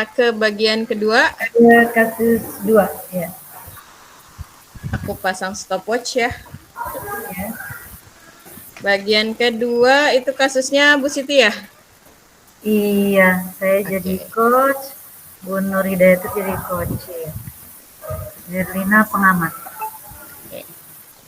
ke bagian kedua. Kasus 2, ya. Aku pasang stopwatch ya. Ya. Bagian kedua itu kasusnya Bu Siti ya? Iya, saya jadi Oke. coach, Bu Nur Hidayat itu jadi coach. Ya. Nirlina pengamat. Oke.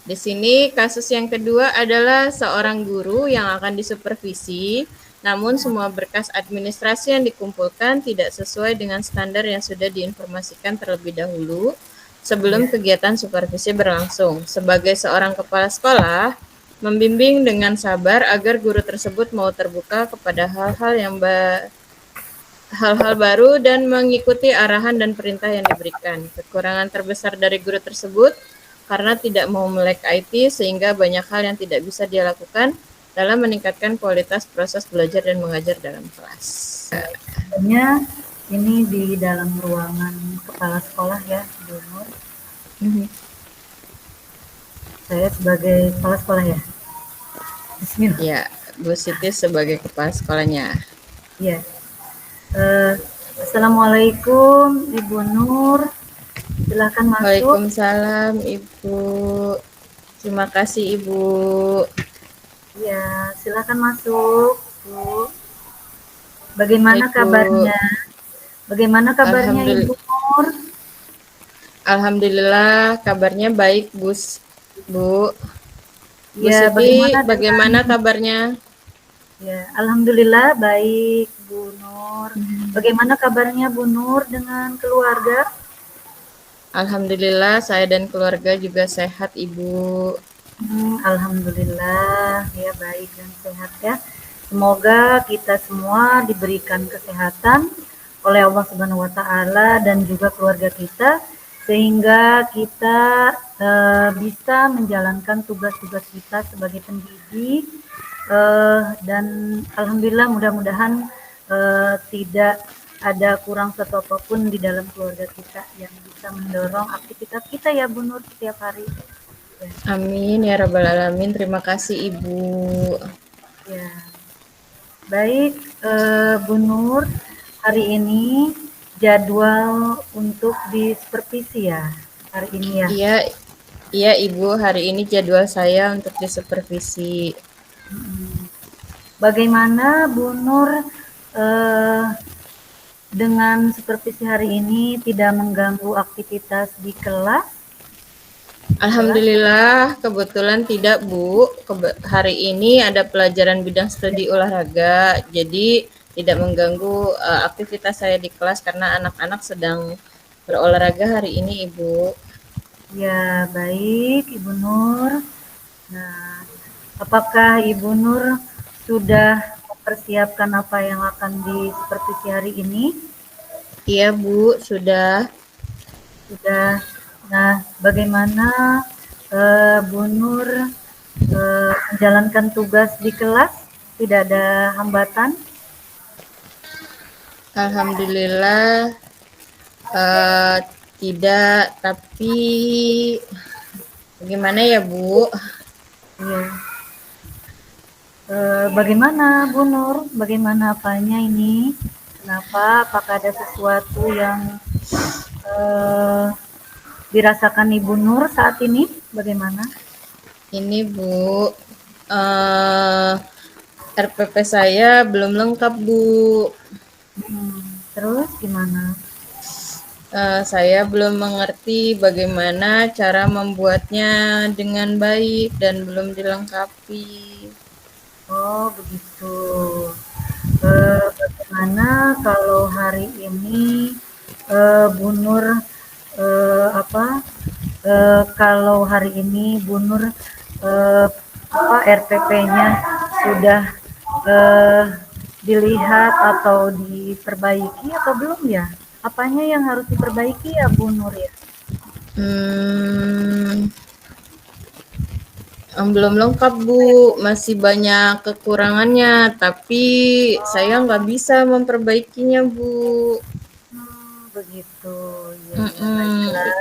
Di sini kasus yang kedua adalah seorang guru yang akan disupervisi, namun semua berkas administrasi yang dikumpulkan tidak sesuai dengan standar yang sudah diinformasikan terlebih dahulu sebelum Ya. kegiatan supervisi berlangsung. Sebagai seorang kepala sekolah, membimbing dengan sabar agar guru tersebut mau terbuka kepada hal-hal baru dan mengikuti arahan dan perintah yang diberikan. Kekurangan terbesar dari guru tersebut karena tidak mau melek IT sehingga banyak hal yang tidak bisa dia lakukan dalam meningkatkan kualitas proses belajar dan mengajar dalam kelas. Sebenarnya ini di dalam ruangan kepala sekolah ya, Bu Nur. Saya sebagai kepala sekolah ya. Bismillah. Ya, Bu Siti sebagai kepala sekolahnya. Ya. Assalamualaikum Ibu Nur. Silahkan masuk. Waalaikumsalam Ibu. Terima kasih Ibu. Ya, silahkan masuk, Bu. Bagaimana Baik Bu. kabarnya? Bagaimana kabarnya Ibu Alhamdulillah. Nur? Alhamdulillah kabarnya baik Bu. Bu Ya, Siti, bagaimana bagaimana dengan kabarnya? ya, alhamdulillah baik Bu Nur. Bagaimana kabarnya Bu Nur dengan keluarga? Alhamdulillah saya dan keluarga juga sehat Ibu. Alhamdulillah ya baik dan sehat ya. Semoga kita semua diberikan kesehatan oleh Allah Subhanahu wa taala dan juga keluarga kita sehingga kita bisa menjalankan tugas-tugas kita sebagai pendidik dan alhamdulillah mudah-mudahan tidak ada kurang satu apapun di dalam keluarga kita yang bisa mendorong aktivitas kita ya Bu Nur setiap hari. Amin ya rabbal alamin. Terima kasih Ibu. Ya, baik Bu Nur, hari ini jadwal untuk di supervisi ya, hari ini ya. Iya, iya Ibu, hari ini jadwal saya untuk disupervisi. Bagaimana Bu Nur dengan supervisi hari ini tidak mengganggu aktivitas di kelas? Alhamdulillah kebetulan tidak Bu. Hari ini ada pelajaran bidang studi olahraga, jadi tidak mengganggu aktivitas saya di kelas karena anak-anak sedang berolahraga hari ini Ibu. Ya, baik Ibu Nur. Nah, apakah Ibu Nur sudah mempersiapkan apa yang akan disupervisi hari ini? Iya Bu, sudah. Sudah. Nah, bagaimana Bu Nur menjalankan tugas di kelas? Tidak ada hambatan? Alhamdulillah tidak, tapi bagaimana ya Bu? Iya. Bagaimana Bu Nur? Bagaimana apanya ini? Kenapa? Apakah ada sesuatu yang dirasakan Ibu Nur saat ini? Bagaimana? Ini Bu, RPP saya belum lengkap Bu. Terus gimana? Saya belum mengerti bagaimana cara membuatnya dengan baik dan belum dilengkapi. Oh, begitu. Bagaimana kalau hari ini Bu Nur kalau hari ini Bu Nur RPP-nya sudah dilihat atau diperbaiki atau belum ya? Apanya yang harus diperbaiki ya Bu Nur ya? Belum lengkap Bu, masih banyak kekurangannya, tapi saya nggak bisa memperbaikinya Bu. Begitu, ya, ya baiklah.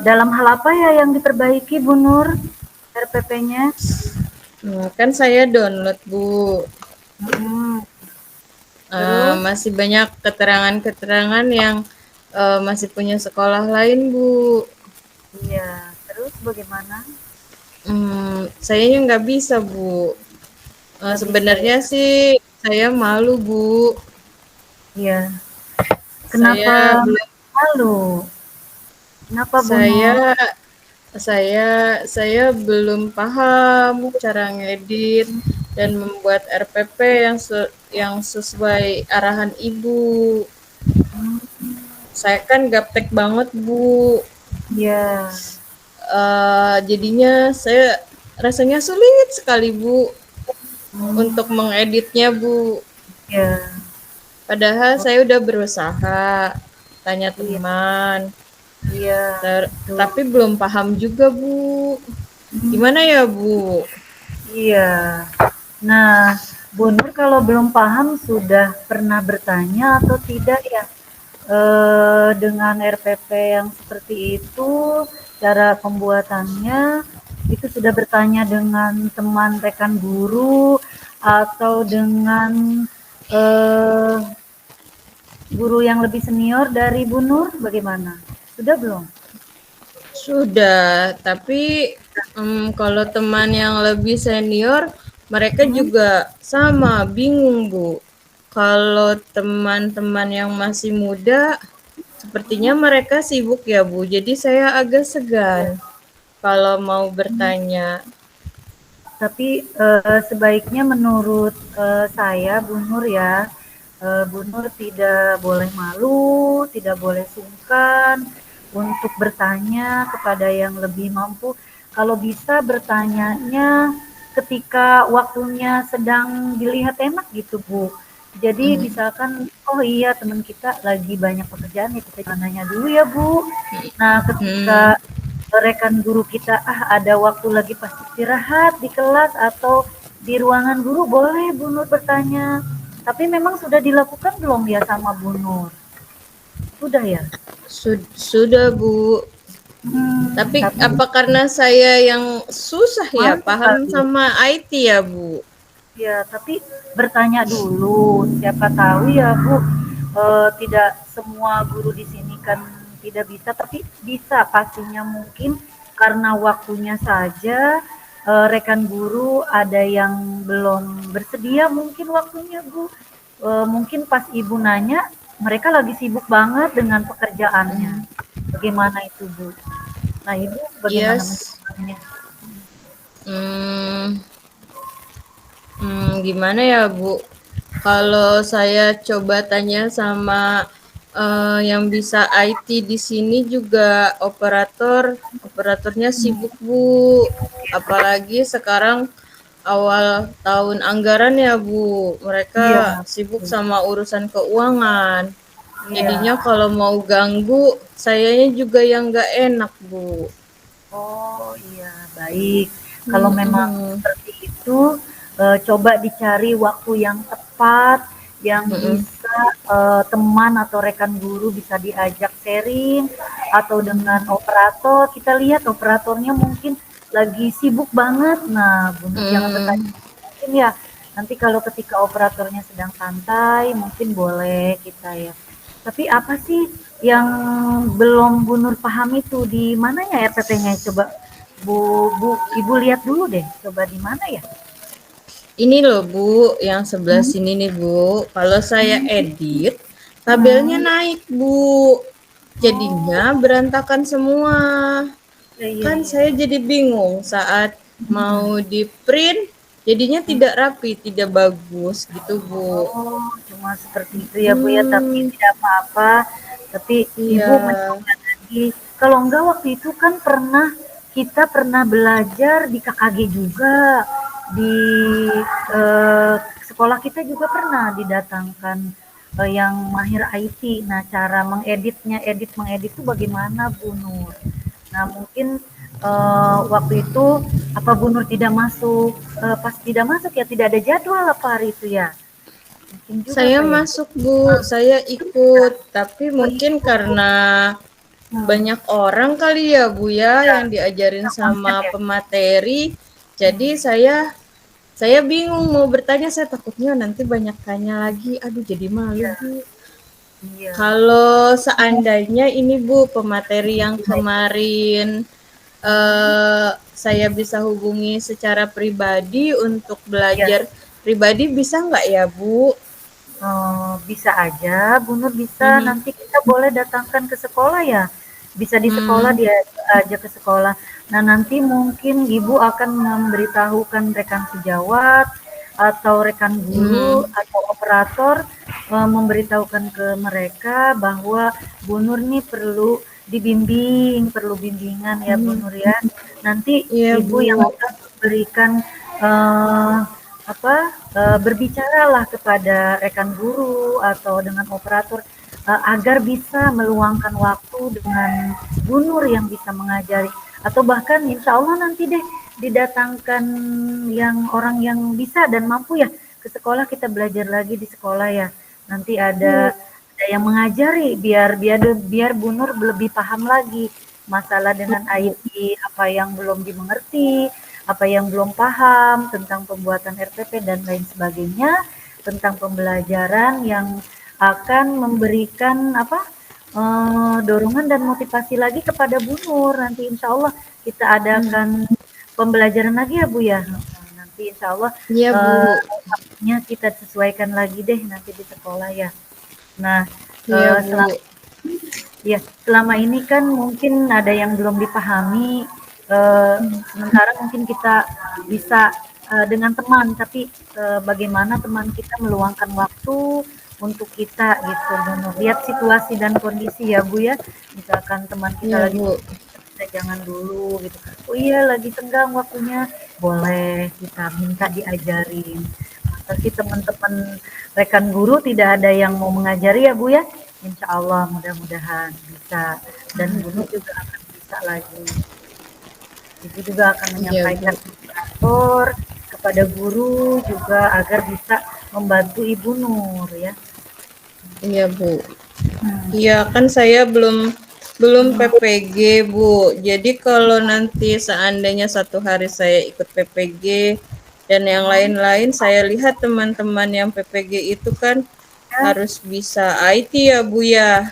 Dalam hal apa ya yang diperbaiki Bu Nur RPP-nya? Kan saya download Bu. Terus, Masih banyak keterangan-keterangan yang masih punya sekolah lain, Bu. iya, terus bagaimana? Sayanya nggak bisa, Bu. Nggak bisa Sebenarnya ya? sih saya malu, Bu. Iya. Kenapa Saya belum malu? Kenapa Bu saya Nur? saya belum paham cara ngedit dan membuat RPP yang sesuai arahan Ibu. Saya kan gaptek banget, Bu. Iya, Jadinya saya rasanya sulit sekali, Bu, untuk hmm, mengeditnya, Bu. iya, Padahal oh, saya udah berusaha tanya iya, teman, iya, betul. tapi belum paham juga, Bu. Gimana Hmm, ya, Bu? iya. Nah, Bu Nur kalau belum paham sudah pernah bertanya atau tidak ya dengan RPP yang seperti itu, cara pembuatannya itu sudah bertanya dengan teman rekan guru atau dengan eh, guru yang lebih senior dari Bu Nur, bagaimana? Sudah belum? Sudah, tapi kalau teman yang lebih senior, mereka Hmm? juga sama, bingung, Bu. Kalau teman-teman yang masih muda, sepertinya mereka sibuk ya, Bu. Jadi saya agak segan Ya. kalau mau bertanya. Tapi sebaiknya menurut saya, Bu Nur ya, Bu Nur tidak boleh malu, tidak boleh sungkan untuk bertanya kepada yang lebih mampu. Kalau bisa bertanyanya ketika waktunya sedang dilihat enak gitu, Bu. Jadi Mm, misalkan, oh iya teman kita lagi banyak pekerjaan ya kita jangan nanya dulu ya Bu. Nah ketika mm. rekan guru kita ada waktu lagi pas istirahat di kelas atau di ruangan guru boleh Bu Nur bertanya. Tapi memang sudah dilakukan belum ya sama Bu Nur? Sudah ya? Sudah, Bu. Tapi Tapi apa karena saya yang susah ya malu paham kali. sama IT ya, Bu? Ya, tapi bertanya dulu, siapa tahu ya Bu, tidak semua guru di sini kan tidak bisa, tapi bisa pastinya mungkin karena waktunya saja rekan guru ada yang belum bersedia mungkin waktunya Bu. Mungkin pas Ibu nanya, mereka lagi sibuk banget dengan pekerjaannya. Bagaimana itu Bu? Nah Ibu bagaimana Yes. menjawabnya? Hmm, gimana ya, Bu? Kalau saya coba tanya sama yang bisa IT di sini juga operatornya sibuk, Bu. Apalagi sekarang awal tahun anggaran ya, Bu. Mereka Iya, sibuk betul. sama urusan keuangan. Jadinya Iya. kalau mau ganggu, sayanya juga yang nggak enak, Bu. Oh iya, baik. Kalau memang Mm-mm. seperti itu, coba dicari waktu yang tepat, yang Mm-mm. bisa teman atau rekan guru bisa diajak sharing, atau dengan operator. Kita lihat operatornya mungkin lagi sibuk banget. Nah, Bu Nur jangan bertanya Mm. mungkin ya. Nanti kalau ketika operatornya sedang santai, mungkin boleh kita ya. Tapi apa sih yang belum Bu Nur pahami tuh di mana ya RPP-nya? Coba Ibu lihat dulu deh. Coba di mana ya? Ini loh, Bu, yang sebelah Hmm, sini nih, Bu. Kalau saya edit, tabelnya hmm. naik, Bu. Jadinya Oh, berantakan semua. iya iya Kan iya. saya jadi bingung saat mau di print, jadinya tidak rapi, tidak bagus gitu, Bu. Oh, cuma seperti itu ya Bu ya, tapi Hmm, tidak apa-apa. Tapi iya. Ibu mencoba lagi. Kalau enggak waktu itu kan kita pernah belajar di KKG juga. Di eh, sekolah kita juga pernah didatangkan yang mahir IT. Nah, cara mengedit itu bagaimana Bu Nur? Nah, mungkin waktu itu apa Bu Nur tidak masuk, pas tidak masuk ya tidak ada jadwal apa hari itu ya? Mungkin juga Saya kayak masuk, Bu. Saya ikut, tapi oh mungkin ikut. karena Hmm, banyak orang kali ya, Bu ya, iya, yang diajarin kita sama konsep ya. pemateri. Jadi Hmm, Saya bingung mau bertanya, saya takutnya nanti banyak tanya lagi. Aduh, jadi malu, Iya, Bu. iya. Kalau seandainya ini, Bu, pemateri yang kemarin saya bisa hubungi secara pribadi untuk Iya. belajar pribadi bisa nggak ya, Bu? Bisa aja, Bu Nur bisa Mhm. nanti kita boleh datangkan ke sekolah ya. Bisa di sekolah Hmm. dia aja ke sekolah. Nah, nanti mungkin Ibu akan memberitahukan rekan sejawat atau rekan guru Hmm. atau operator memberitahukan ke mereka bahwa Bu Nur nih perlu dibimbing, perlu bimbingan ya Bu Mhm. Nur ya. Nanti Iya, Ibu Bu. yang akan memberikan eh, apa berbicaralah kepada rekan guru atau dengan operator agar bisa meluangkan waktu dengan Bu Nur yang bisa mengajari atau bahkan insya Allah nanti deh didatangkan yang orang yang bisa dan mampu ya ke sekolah kita belajar lagi di sekolah ya nanti ada yang mengajari biar Bu Nur lebih paham lagi masalah dengan Bu. IT apa yang belum dimengerti apa yang belum paham tentang pembuatan RPP dan lain sebagainya, tentang pembelajaran yang akan memberikan apa dorongan dan motivasi lagi kepada Bu Nur. Nanti insya Allah kita Hmm. adakan pembelajaran lagi ya Bu ya. Nanti insya Allah Iya, Bu. waktunya kita sesuaikan lagi deh nanti di sekolah ya. Nah, Iya, selama Bu. ya, selama ini kan mungkin ada yang belum dipahami, sementara mungkin kita bisa, dengan teman, tapi, bagaimana teman kita meluangkan waktu untuk kita gitu, lihat situasi dan kondisi ya, Bu, ya. Misalkan teman kita Iya, lagi Bu. kita jangan dulu gitu. Oh iya lagi senggang waktunya, boleh kita minta diajarin. Tapi teman-teman rekan guru tidak ada yang mau mengajari ya Bu ya? Insya Allah mudah-mudahan bisa dan Iya, Guru Bu. juga akan bisa lagi. Ibu juga akan Iya, menyampaikan Bu. ke kantor kepada guru juga agar bisa membantu Ibu Nur ya. Iya, Bu. Hmm. Iya, kan saya belum belum PPG, Bu. Jadi kalau nanti seandainya satu hari saya ikut PPG dan yang lain-lain, saya lihat teman-teman yang PPG itu kan Ya, harus bisa IT ya, Bu ya.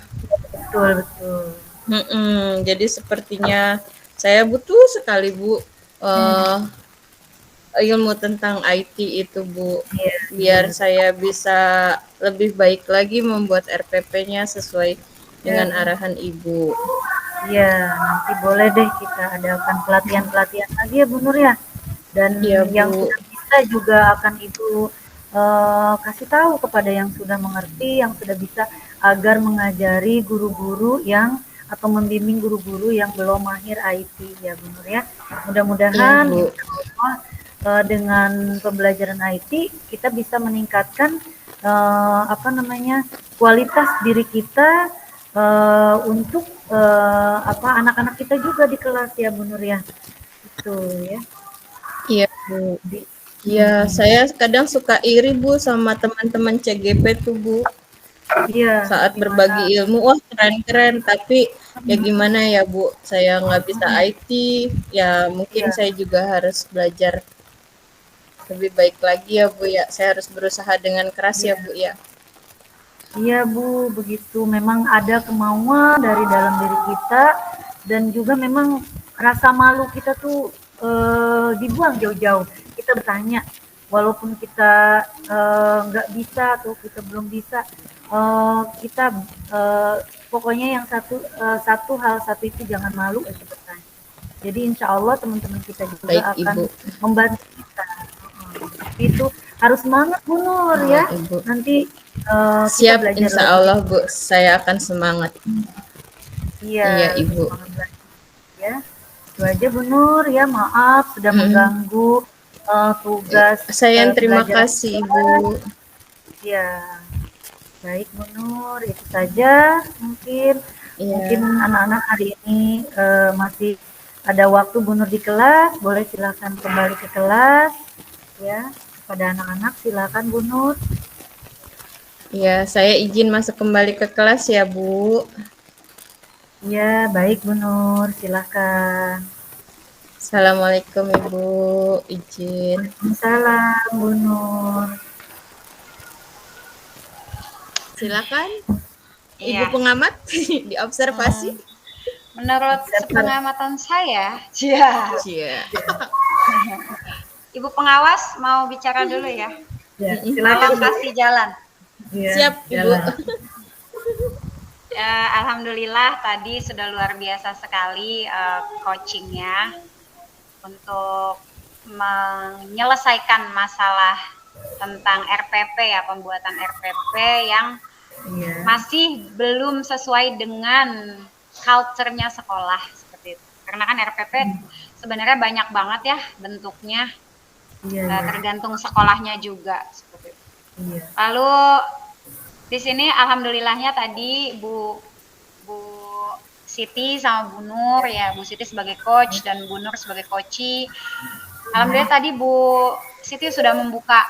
betul betul. Jadi sepertinya saya butuh sekali, Bu, Hmm. eh, ilmu tentang IT itu, Bu. Iya, Biar iya. saya bisa lebih baik lagi membuat RPP-nya sesuai dengan Ya, arahan Ibu. iya, nanti boleh deh kita adakan pelatihan-pelatihan lagi ya Bu Nur ya. Dan Iya, yang Bu. sudah bisa juga akan Ibu kasih tahu kepada yang sudah mengerti, yang sudah bisa agar mengajari guru-guru yang atau membimbing guru-guru yang belum mahir IT ya Bu Nur ya. Iya, Mudah-mudahan Bu. insya Allah dengan pembelajaran IT kita bisa meningkatkan apa namanya kualitas diri kita untuk apa anak-anak kita juga di kelas ya Bu Nur ya. Itu ya. Iya, Bu. Di, Iya, mm-mm. saya kadang suka iri, Bu, sama teman-teman CGP tuh, Bu. Iya, Saat gimana? berbagi ilmu, wah keren-keren. Tapi ya gimana ya, Bu, saya nggak bisa IT. Ya mungkin Iya, saya juga harus belajar lebih baik lagi ya, Bu ya. Saya harus berusaha dengan keras ya, iya, Bu ya. iya Bu, begitu. Memang ada kemauan dari dalam diri kita dan juga memang rasa malu kita tuh dibuang jauh-jauh. Kita bertanya, walaupun kita nggak bisa atau kita belum bisa, kita eh, pokoknya yang satu hal satu itu jangan malu untuk bertanya. Jadi insya Allah teman-teman kita juga Baik, akan Ibu. membantu kita. Tapi itu harus semangat Bu Nur Iya, ya. Ibu. Nanti kita Siap, belajar insya lagi. Allah, Bu. Saya akan semangat. Iya, Iya, lebih Ibu. semangat lagi ya. Itu aja Bu Nur ya. Maaf sudah Mm. mengganggu tugas Saya yang terima pelajaran kasih, kita. Ibu. Ya, baik Bu Nur. Itu saja mungkin mungkin Iya, anak-anak hari ini masih ada waktu Bu Nur di kelas. Boleh silakan kembali ke kelas ya. Kepada anak-anak silakan Bu Nur. iya, saya izin masuk kembali ke kelas ya, Bu. Ya, baik Bu Nur, silakan. Assalamualaikum Ibu, izin. Waalaikumsalam, Bu Nur. Silakan Ibu Iya. pengamat diobservasi. Menurut sepengamatan saya, ya. Cia. Ibu pengawas mau bicara dulu ya. Ya, Tolong silakan. kasih jalan. Ya, Siap Ibu. jalan. Alhamdulillah tadi sudah luar biasa sekali coachingnya untuk menyelesaikan masalah tentang RPP ya, pembuatan RPP yang Iya. masih belum sesuai dengan culture-nya sekolah seperti itu. Karena kan RPP sebenarnya banyak banget ya bentuknya, Iya, iya. tergantung sekolahnya juga seperti itu. Iya. Lalu di sini alhamdulillahnya tadi Bu Siti sama Bu Nur ya, Bu Siti sebagai coach dan Bu Nur sebagai coachee. Alhamdulillah tadi Bu Siti sudah membuka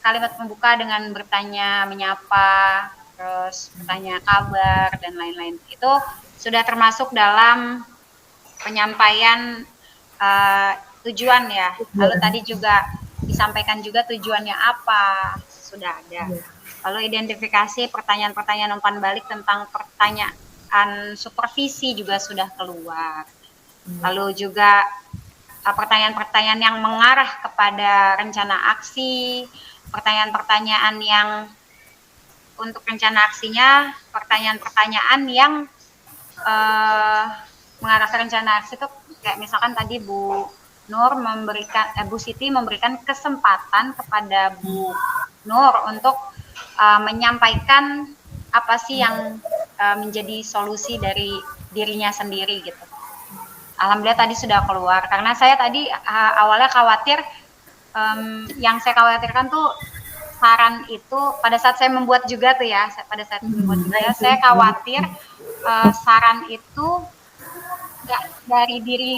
kalimat pembuka dengan bertanya, menyapa, terus bertanya kabar dan lain-lain. Itu sudah termasuk dalam penyampaian tujuan ya. Lalu tadi juga disampaikan juga tujuannya apa, sudah ada. Lalu identifikasi pertanyaan-pertanyaan umpan balik tentang pertanyaan supervisi juga sudah keluar. Lalu juga pertanyaan-pertanyaan yang mengarah kepada rencana aksi, pertanyaan-pertanyaan yang untuk rencana aksinya, pertanyaan-pertanyaan yang mengarah ke rencana aksi itu kayak misalkan tadi Bu Nur memberikan, Bu Siti memberikan kesempatan kepada Bu Nur untuk menyampaikan apa sih yang menjadi solusi dari dirinya sendiri gitu. Alhamdulillah tadi sudah keluar, karena saya tadi awalnya khawatir, yang saya khawatirkan tuh saran itu pada saat saya membuat juga tuh ya, pada saat membuat juga saya khawatir saran itu nggak dari diri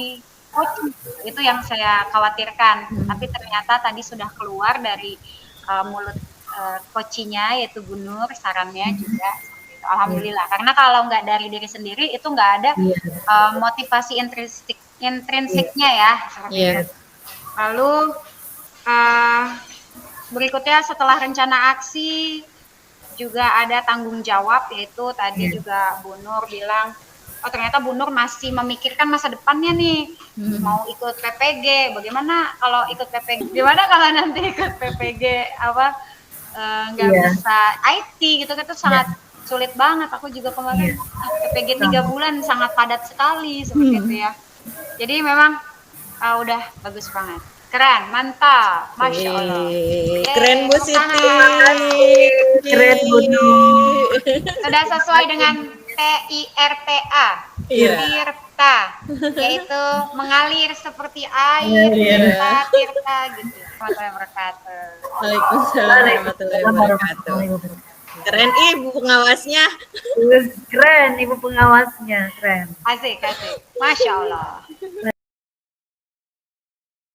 coach, itu yang saya khawatirkan. Tapi ternyata tadi sudah keluar dari mulut coachnya yaitu Bu Nur, sarannya juga. Alhamdulillah, karena kalau nggak dari diri sendiri itu nggak ada motivasi intrinsiknya ya seperti itu. Lalu berikutnya setelah rencana aksi juga ada tanggung jawab, yaitu tadi juga Bu Nur bilang, oh ternyata Bu Nur masih memikirkan masa depannya nih, mau ikut PPG, bagaimana kalau ikut PPG, gimana kalau nanti ikut PPG apa nggak bisa IT gitu kan, itu sangat sulit banget. Aku juga kemarin PPG 3 bulan sangat padat sekali seperti itu ya. Jadi memang udah bagus banget, keren, mantap, masya Allah. Keren Bu Siti. Keren Bu Nur. Sudah sesuai dengan TIRTA, Tirta, yaitu mengalir seperti air, tirta gitu. Waalaikumsalam warahmatullahi wabarakatuh. Keren Ibu pengawasnya. Keren Ibu pengawasnya, keren. Asik, masya Allah.